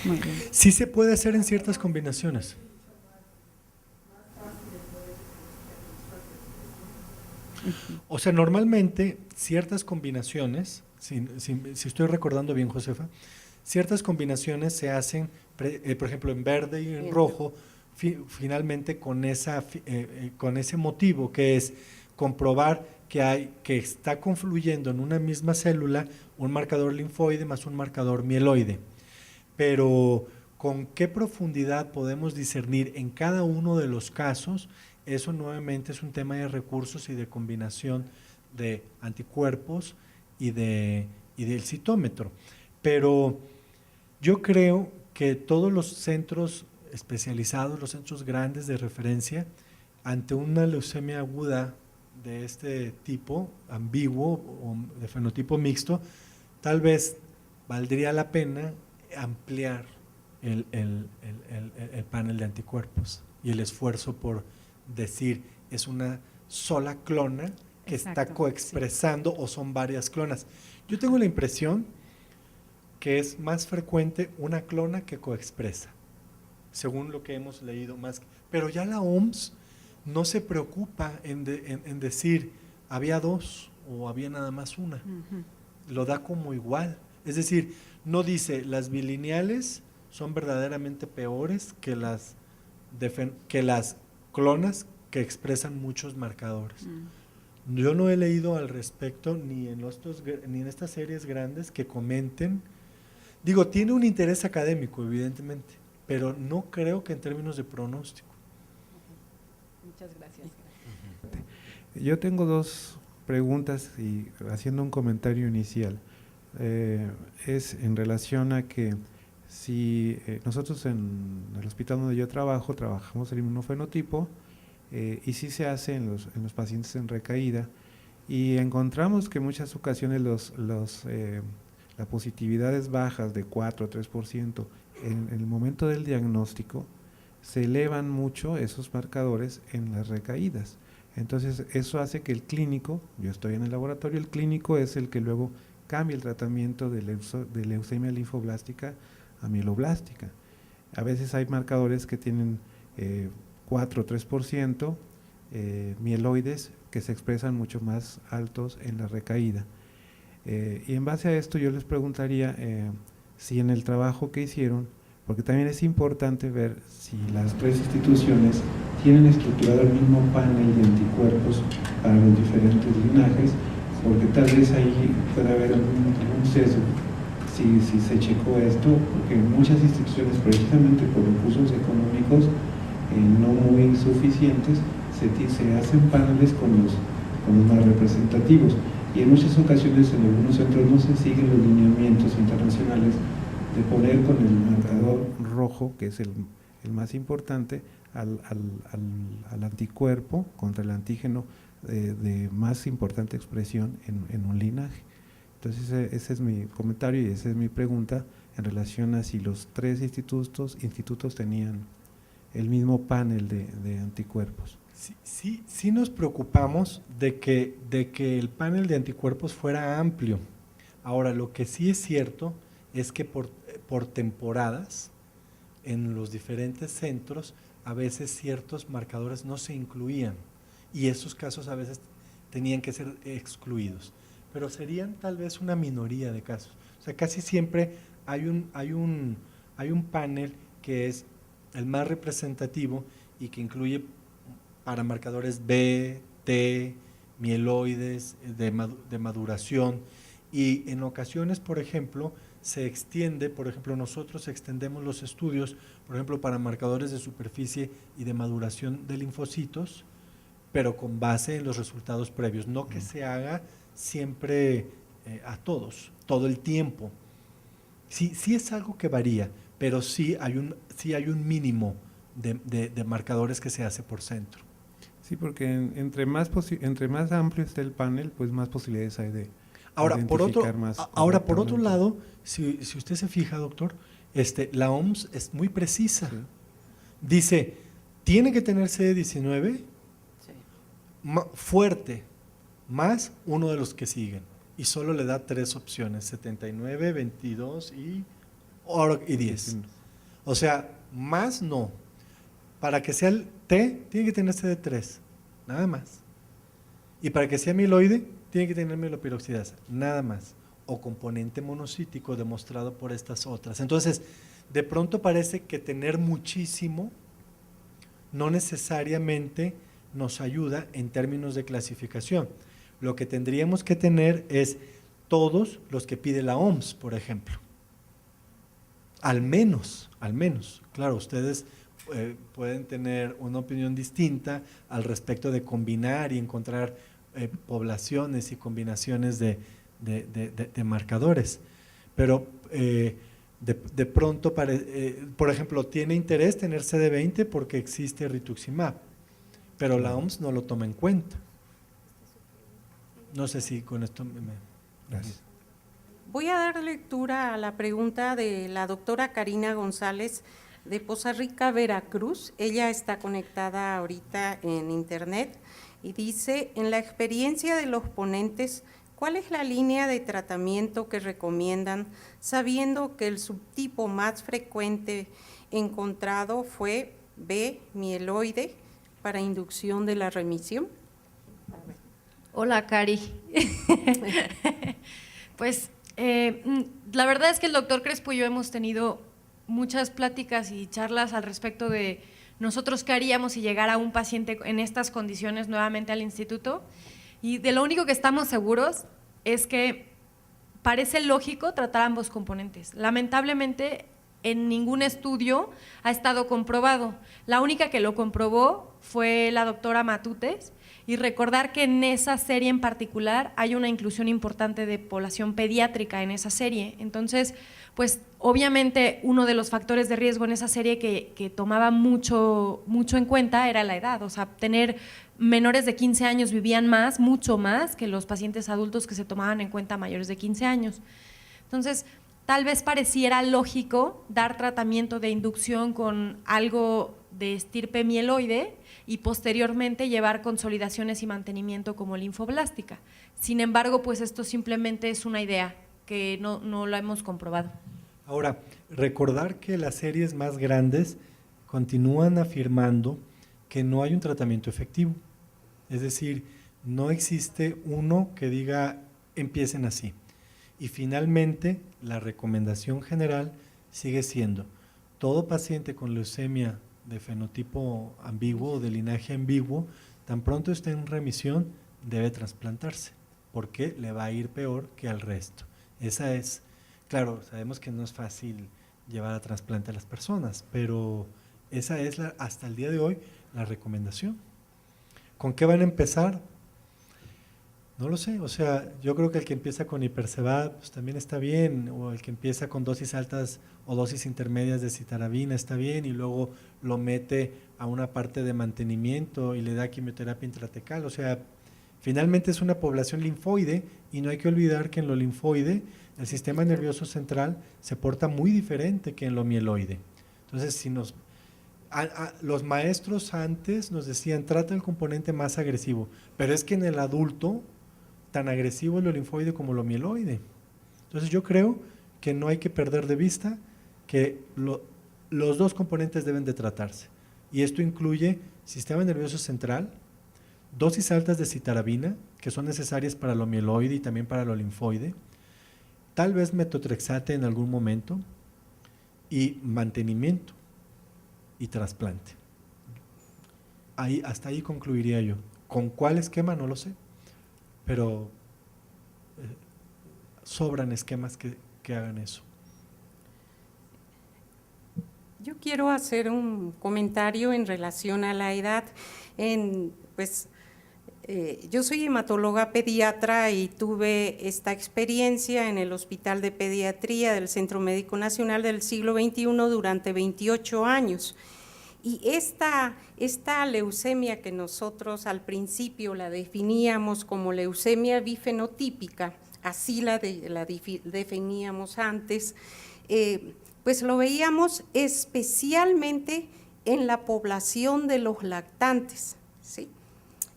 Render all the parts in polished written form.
Muy bien. Sí se puede hacer en ciertas combinaciones. O sea, normalmente ciertas combinaciones, si estoy recordando bien, Josefa, ciertas combinaciones se hacen, por ejemplo, en verde y en rojo, finalmente con ese motivo que es comprobar que está confluyendo en una misma célula un marcador linfoide más un marcador mieloide. Pero con qué profundidad podemos discernir en cada uno de los casos, eso nuevamente es un tema de recursos y de combinación de anticuerpos y del citómetro. Pero yo creo que todos los centros especializados, los centros grandes de referencia, ante una leucemia aguda de este tipo, ambiguo o de fenotipo mixto, tal vez valdría la pena ampliar el panel de anticuerpos y el esfuerzo por decir es una sola clona que está coexpresando o son varias clonas. Yo tengo la impresión que es más frecuente una clona que coexpresa, según lo que hemos leído más. Pero ya la OMS no se preocupa en decir había dos o había nada más una. Lo da como igual. Es decir, no dice las bilineales son verdaderamente peores que las clonas que expresan muchos marcadores. Yo no he leído al respecto ni en estas series grandes que comenten. Digo, tiene un interés académico, evidentemente, pero no creo que en términos de pronóstico. Muchas gracias. Yo tengo dos preguntas y haciendo un comentario inicial. Es en relación a que si nosotros en el hospital donde yo trabajo, trabajamos el inmunofenotipo y sí se hace en los pacientes en recaída y encontramos que en muchas ocasiones la positividad es bajas de 4 o 3%. En el momento del diagnóstico se elevan mucho esos marcadores en las recaídas. Entonces eso hace que el clínico, yo estoy en el laboratorio, el clínico es el que luego cambia el tratamiento de leucemia linfoblástica a mieloblástica. A veces hay marcadores que tienen 4 o 3%, mieloides que se expresan mucho más altos en la recaída. Y en base a esto yo les preguntaría si en el trabajo que hicieron, porque también es importante ver si las tres instituciones tienen estructurado el mismo panel de anticuerpos para los diferentes linajes, porque tal vez ahí puede haber algún sesgo si se checó esto, porque muchas instituciones, precisamente por recursos económicos no muy suficientes, se hacen paneles con los más representativos, y en muchas ocasiones en algunos centros no se siguen los lineamientos internacionales de poner con el marcador rojo, que es el más importante, al anticuerpo contra el antígeno de más importante expresión en un linaje. Entonces ese es mi comentario y esa es mi pregunta en relación a si los tres institutos tenían el mismo panel de anticuerpos. Sí nos preocupamos de que el panel de anticuerpos fuera amplio. Ahora, lo que sí es cierto es que por temporadas en los diferentes centros a veces ciertos marcadores no se incluían y esos casos a veces tenían que ser excluidos, pero serían tal vez una minoría de casos. O sea, casi siempre hay un panel que es el más representativo y que incluye para marcadores B, T, mieloides, de maduración, y en ocasiones, por ejemplo, se extiende, por ejemplo, nosotros extendemos los estudios, por ejemplo, para marcadores de superficie y de maduración de linfocitos, pero con base en los resultados previos, no que se haga siempre a todos, todo el tiempo. Sí es algo que varía, pero sí hay un mínimo de marcadores que se hace por centro. Sí, porque entre más amplio esté el panel, pues más posibilidades hay de identificar más. Ahora, por otro lado, si usted se fija, doctor, la OMS es muy precisa. Sí. Dice, tiene que tener CD19 fuerte, más uno de los que siguen. Y solo le da 3 opciones, 79, 22 y y 10. O sea, más no. Para que sea el T, tiene que tener CD3, nada más. Y para que sea amiloide, tiene que tener mieloperoxidasa, nada más. O componente monocítico demostrado por estas otras. Entonces, de pronto parece que tener muchísimo no necesariamente nos ayuda en términos de clasificación. Lo que tendríamos que tener es todos los que pide la OMS, por ejemplo. Al menos. Claro, ustedes pueden tener una opinión distinta al respecto de combinar y encontrar poblaciones y combinaciones de marcadores. Pero de pronto, por ejemplo, tiene interés tener CD20 porque existe rituximab, pero la OMS no lo toma en cuenta. No sé si con esto Gracias. Voy a dar lectura a la pregunta de la doctora Karina González de Poza Rica, Veracruz. Ella está conectada ahorita en internet y dice: en la experiencia de los ponentes, ¿cuál es la línea de tratamiento que recomiendan, sabiendo que el subtipo más frecuente encontrado fue B, mieloide, para inducción de la remisión? Hola, Cari. Pues la verdad es que el doctor Crespo y yo hemos tenido muchas pláticas y charlas al respecto de nosotros qué haríamos si llegara un paciente en estas condiciones nuevamente al instituto, y de lo único que estamos seguros es que parece lógico tratar ambos componentes. Lamentablemente, en ningún estudio ha estado comprobado. La única que lo comprobó fue la doctora Matutes, y recordar que en esa serie en particular hay una inclusión importante de población pediátrica en esa serie. Entonces, pues obviamente uno de los factores de riesgo en esa serie que tomaba mucho en cuenta era la edad. O sea, tener menores de 15 años vivían más, mucho más que los pacientes adultos que se tomaban en cuenta mayores de 15 años. Entonces, tal vez pareciera lógico dar tratamiento de inducción con algo de estirpe mieloide y posteriormente llevar consolidaciones y mantenimiento como linfoblástica. Sin embargo, pues esto simplemente es una idea que no la hemos comprobado. Ahora, recordar que las series más grandes continúan afirmando que no hay un tratamiento efectivo. Es decir, no existe uno que diga empiecen así. Y finalmente, la recomendación general sigue siendo: todo paciente con leucemia de fenotipo ambiguo o de linaje ambiguo, tan pronto esté en remisión, debe trasplantarse, porque le va a ir peor que al resto. Esa es, claro, sabemos que no es fácil llevar a trasplante a las personas, pero esa es hasta el día de hoy la recomendación. ¿Con qué van a empezar? No lo sé, o sea, yo creo que el que empieza con Hipercevad pues también está bien, o el que empieza con dosis altas o dosis intermedias de citarabina está bien, y luego lo mete a una parte de mantenimiento y le da quimioterapia intratecal. O sea, finalmente es una población linfoide, y no hay que olvidar que en lo linfoide el sistema nervioso central se porta muy diferente que en lo mieloide. Entonces, si los maestros antes nos decían trata el componente más agresivo, pero es que en el adulto tan agresivo es lo linfoide como lo mieloide. Entonces yo creo que no hay que perder de vista que los dos componentes deben de tratarse, y esto incluye sistema nervioso central, dosis altas de citarabina que son necesarias para lo mieloide y también para lo linfoide, tal vez metotrexate en algún momento, y mantenimiento y trasplante. Hasta ahí concluiría yo. ¿Con cuál esquema? No lo sé, pero sobran esquemas que hagan eso. Yo quiero hacer un comentario en relación a la edad. Yo soy hematóloga pediatra y tuve esta experiencia en el Hospital de Pediatría del Centro Médico Nacional del siglo XXI durante 28 años. Y esta leucemia que nosotros al principio la definíamos como leucemia bifenotípica, así la definíamos antes, pues lo veíamos especialmente en la población de los lactantes, ¿sí?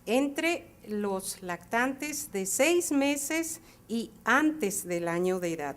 Entre los lactantes de 6 meses y antes del año de edad.